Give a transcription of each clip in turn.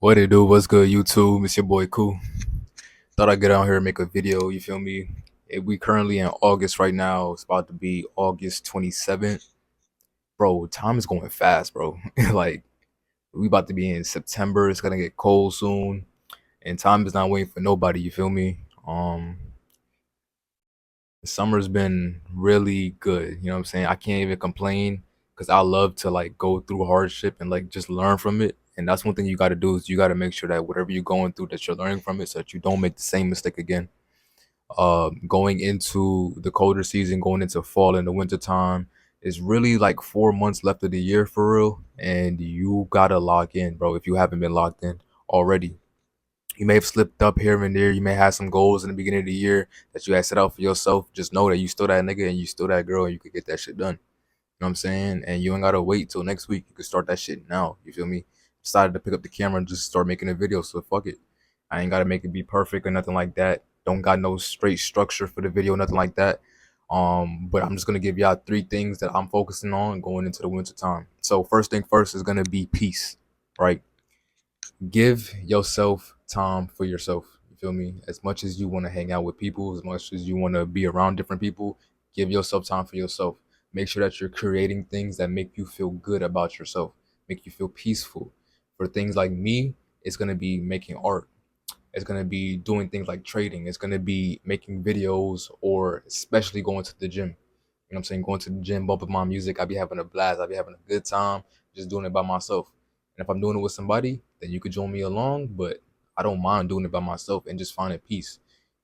What it do? What's good, YouTube? It's your boy Cool. Thought I'd get out here and make a video. You feel me? We currently in August right now. It's about to be August 27th. Bro, time is going fast, bro. Like we about to be in September. It's gonna get cold soon, and time is not waiting for nobody. You feel me? The summer's been really good. You know what I'm saying? I can't even complain because I love to like go through hardship and like just learn from it. And that's one thing you got to do is you got to make sure that whatever you're going through that you're learning from it so that you don't make the same mistake again. Going into the colder season, going into fall and the winter time, is really like 4 months left of the year for real. And you gotta lock in, bro, if you haven't been locked in already. You may have slipped up here and there. You may have some goals in the beginning of the year that you had set out for yourself. Just know that you still that nigga and you still that girl and you could get that shit done. You know what I'm saying? And you ain't gotta wait till next week. You can start that shit now. You feel me? Decided to pick up the camera and just start making a video. So fuck it. I ain't gotta make it be perfect or nothing like that. Don't got no straight structure for the video, nothing like that. But I'm just gonna give y'all 3 things that I'm focusing on going into the winter time. So first thing first is gonna be peace, right? Give yourself time for yourself. You feel me? As much as you want to hang out with people, as much as you want to be around different people, give yourself time for yourself. Make sure that you're creating things that make you feel good about yourself, make you feel peaceful. For things like me, it's going to be making art. It's going to be doing things like trading. It's going to be making videos or especially going to the gym. You know what I'm saying? Going to the gym, bumping my music. I be having a blast. I be having a good time just doing it by myself. And if I'm doing it with somebody, then you could join me along. But I don't mind doing it by myself and just finding peace.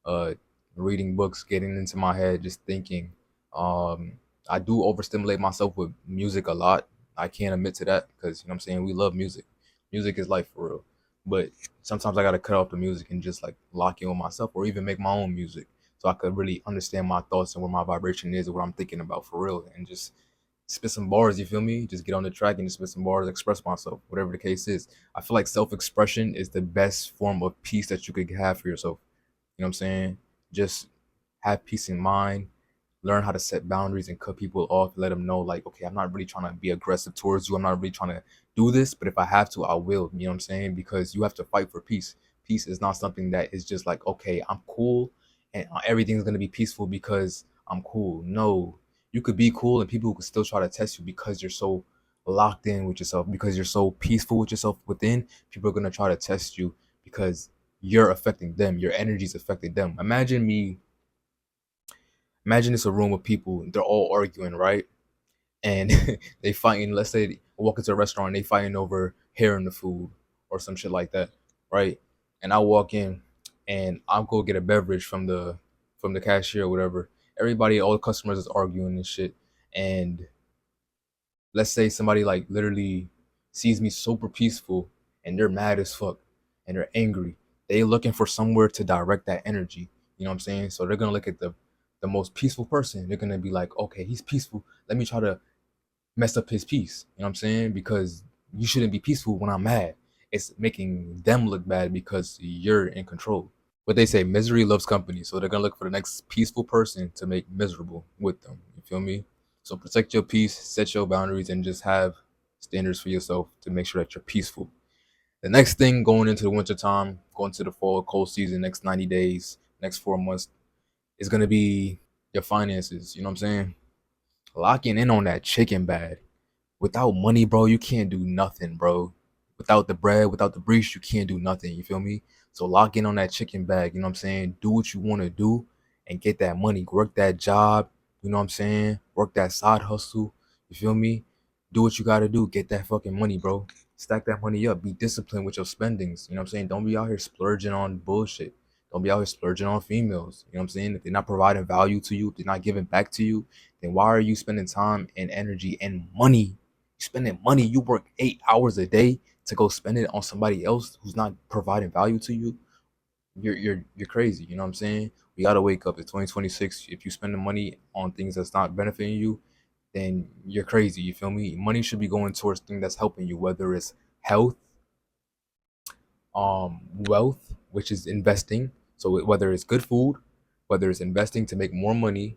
Uh, Reading books, getting into my head, just thinking. Um, I do overstimulate myself with music a lot. I can't admit to that because you know what I'm saying, we love music. Music is life for real. But sometimes I gotta cut off the music and just like lock in with myself or even make my own music so I could really understand my thoughts and where my vibration is and what I'm thinking about for real and just spit some bars, you feel me? Just get on the track and just spit some bars, express myself, whatever the case is. I feel like self-expression is the best form of peace that you could have for yourself. You know what I'm saying? Just have peace in mind, learn how to set boundaries and cut people off, let them know like, okay, I'm not really trying to be aggressive towards you. I'm not really trying to do this, but if I have to, I will. You know what I'm saying? Because you have to fight for peace. Peace is not something that is just like, okay, I'm cool and everything's gonna be peaceful because I'm cool. No, you could be cool and people could still try to test you because you're so locked in with yourself, because you're so peaceful with yourself within. People are gonna try to test you because you're affecting them. Your energy's affecting them. Imagine it's a room of people, they're all arguing, right? And they fighting, let's say walk into a restaurant and they fighting over hair in the food or some shit like that, right? And I walk in and I'll go get a beverage from the cashier or whatever. Everybody, all the customers is arguing and shit. And let's say somebody like literally sees me super peaceful and they're mad as fuck and they're angry. They looking for somewhere to direct that energy. You know what I'm saying? So they're gonna look at the most peaceful person. They're gonna be like, okay, he's peaceful. Let me try to mess up his peace. You know what I'm saying? Because you shouldn't be peaceful when I'm mad. It's making them look bad because you're in control. But they say misery loves company, so they're gonna look for the next peaceful person to make miserable with them. You feel me? So protect your peace, set your boundaries, and just have standards for yourself to make sure that you're peaceful. The next thing going into the winter time, going to the fall cold season, next 90 days, next 4 months, is gonna be your finances. You know what I'm saying? Locking in on that chicken bag. Without money, bro, you can't do nothing, bro. Without the bread, without the breeze, you can't do nothing. You feel me? So lock in on that chicken bag. You know what I'm saying? Do what you want to do and get that money. Work that job. You know what I'm saying? Work that side hustle. You feel me? Do what you got to do. Get that fucking money, bro. Stack that money up. Be disciplined with your spendings. You know what I'm saying? Don't be out here splurging on bullshit. Don't be out here splurging on females. You know what I'm saying? If they're not providing value to you, if they're not giving back to you, then why are you spending time and energy and money spending money? You work 8 hours a day to go spend it on somebody else who's not providing value to you. You're crazy. You know what I'm saying? We gotta wake up. It's 2026. If you spend the money on things that's not benefiting you, then you're crazy. You feel me? Money should be going towards things that's helping you, whether it's health, wealth, which is investing. So whether it's good food, whether it's investing to make more money,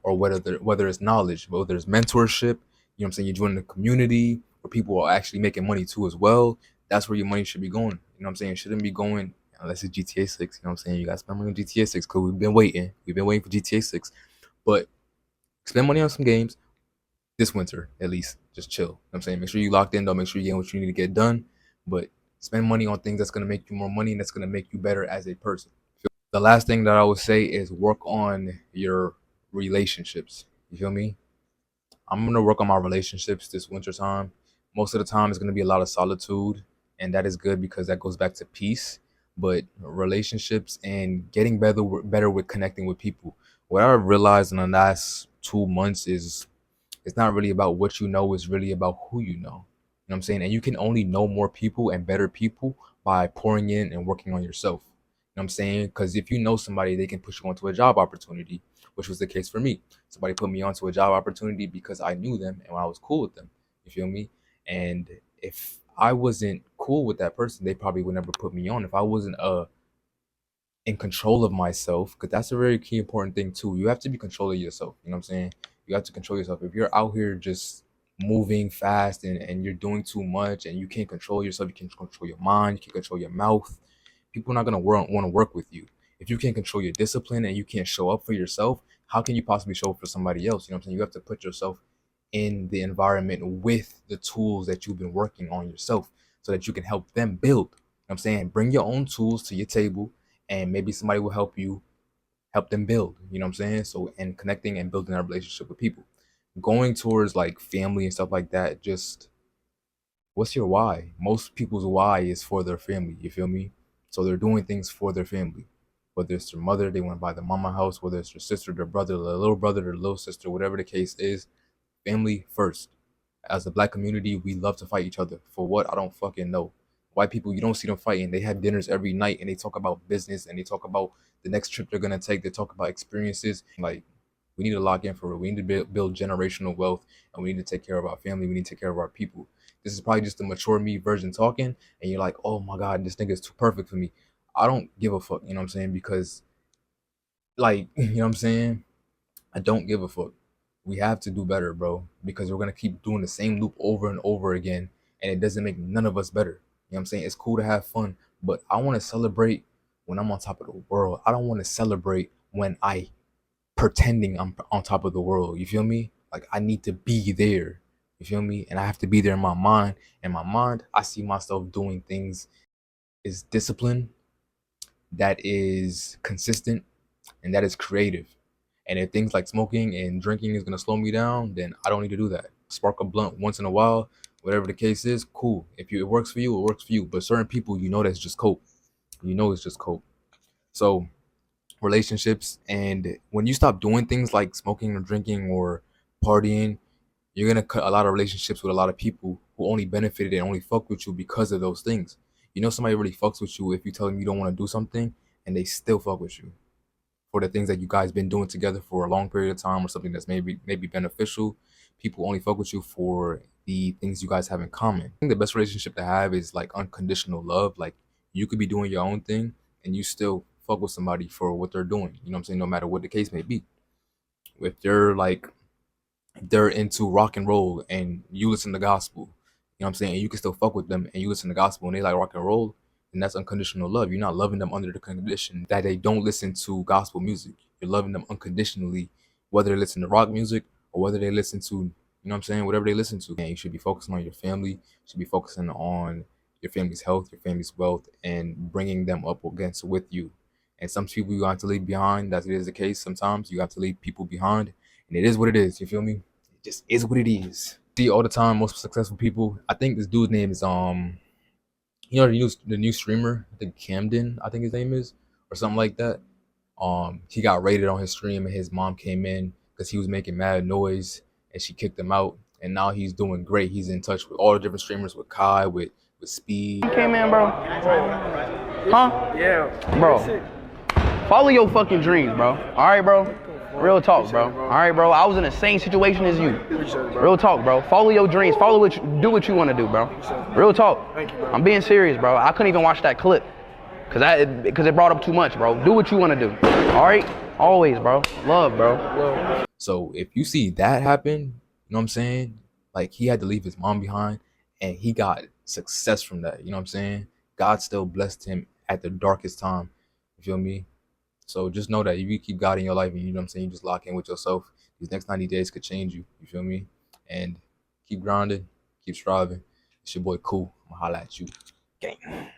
or whether it's knowledge, whether there's mentorship. You know what I'm saying? You're joining a community where people are actually making money too as well. that's where your money should be going. You know what I'm saying? It shouldn't be going unless it's GTA 6. You know what I'm saying? You got to spend money on GTA 6 because we've been waiting. We've been waiting for GTA 6. But spend money on some games this winter, at least. Just chill. You know what I'm saying? Make sure you locked in, though. Make sure you get what you need to get done. But spend money on things that's going to make you more money and that's going to make you better as a person. The last thing that I would say is work on your relationships. You feel me? I'm gonna work on my relationships this winter time. Most of the time, it's gonna be a lot of solitude, and that is good because that goes back to peace. But relationships and getting better with connecting with people. What I've realized in the last 2 months is it's not really about what you know, it's really about who you know. You know what I'm saying? And you can only know more people and better people by pouring in and working on yourself. You know what I'm saying? Because if you know somebody, they can push you onto a job opportunity, which was the case for me. Somebody put me onto a job opportunity because I knew them and I was cool with them. You feel me? And if I wasn't cool with that person, they probably would never put me on. If I wasn't in control of myself, because that's a very key important thing too. You have to be control of yourself. You know what I'm saying? You have to control yourself. If you're out here just moving fast and you're doing too much and you can't control yourself, you can't control your mind, you can't control your mouth, people are not gonna want to work with you. If you can't control your discipline and you can't show up for yourself, how can you possibly show up for somebody else? You know what I'm saying? You have to put yourself in the environment with the tools that you've been working on yourself so that you can help them build. You know what I'm saying? Bring your own tools to your table and maybe somebody will help you help them build. You know what I'm saying? So, and connecting and building that relationship with people. Going towards like family and stuff like that, just what's your why? Most people's why is for their family. You feel me? So they're doing things for their family. Whether it's their mother, they want to buy their mama house, whether it's their sister, their brother, their little sister, whatever the case is, family first. As a black community, we love to fight each other. For what? I don't fucking know. White people, you don't see them fighting. They have dinners every night and they talk about business and they talk about the next trip they're gonna take. They talk about experiences. Like, we need to lock in for it. We need to build generational wealth and we need to take care of our family. We need to take care of our people. This is probably just the mature me version talking, and you're like, oh my God, this nigga is too perfect for me. I don't give a fuck, you know what I'm saying? Because, like, you know what I'm saying? I don't give a fuck. We have to do better, bro, because we're gonna keep doing the same loop over and over again, and it doesn't make none of us better. You know what I'm saying? It's cool to have fun, but I want to celebrate when I'm on top of the world. I don't want to celebrate when I pretending I'm on top of the world. You feel me? Like, I need to be there. You feel me? And I have to be there in my mind. In my mind, I see myself doing things is discipline, that is consistent, and that is creative. And if things like smoking and drinking is gonna slow me down, then I don't need to do that. Spark a blunt once in a while, whatever the case is, cool. If it works for you, it works for you. But certain people, you know, that's just cope. You know, it's just cope. So relationships, and when you stop doing things like smoking or drinking or partying, you're gonna cut a lot of relationships with a lot of people who only benefited and only fuck with you because of those things. You know, somebody really fucks with you if you tell them you don't want to do something and they still fuck with you for the things that you guys been doing together for a long period of time or something that's maybe beneficial. People only fuck with you for the things you guys have in common. I think the best relationship to have is like unconditional love. Like, you could be doing your own thing and you still fuck with somebody for what they're doing. You know what I'm saying? No matter what the case may be. If they're into rock and roll and you listen to gospel, you know what I'm saying? And you can still fuck with them and you listen to gospel and they like rock and roll, then that's unconditional love. You're not loving them under the condition that they don't listen to gospel music. You're loving them unconditionally, whether they listen to rock music or whether they listen to, you know what I'm saying, whatever they listen to. And you should be focusing on your family. You should be focusing on your family's health, your family's wealth, and bringing them up against with you. And some people you have to leave behind. That is the case. Sometimes you have to leave people behind, and it is what it is. You feel me? It just is what it is. See all the time, most successful people. I think this dude's name is you know, the new streamer. I think Camden. I think his name is, or something like that. He got raided on his stream, and his mom came in because he was making mad noise, and she kicked him out. And now he's doing great. He's in touch with all the different streamers, with Kai, with Speed. Came in, bro. Huh? Yeah. Bro. Follow your fucking dreams, bro. All right, bro. Real talk, bro. All right, bro. I was in the same situation as you. Real talk, bro. Follow your dreams. Do what you want to do, bro. Real talk. I'm being serious, bro. I couldn't even watch that clip because it brought up too much, bro. Do what you want to do. All right? Always, bro. Love, bro. So if you see that happen, you know what I'm saying? Like, he had to leave his mom behind, and he got success from that. You know what I'm saying? God still blessed him at the darkest time. You feel me? So just know that if you keep God in your life and you know what I'm saying, you just lock in with yourself, these next 90 days could change you. You feel me? And keep grounded, keep striving. It's your boy Cool. I'm gonna holla at you. Gang.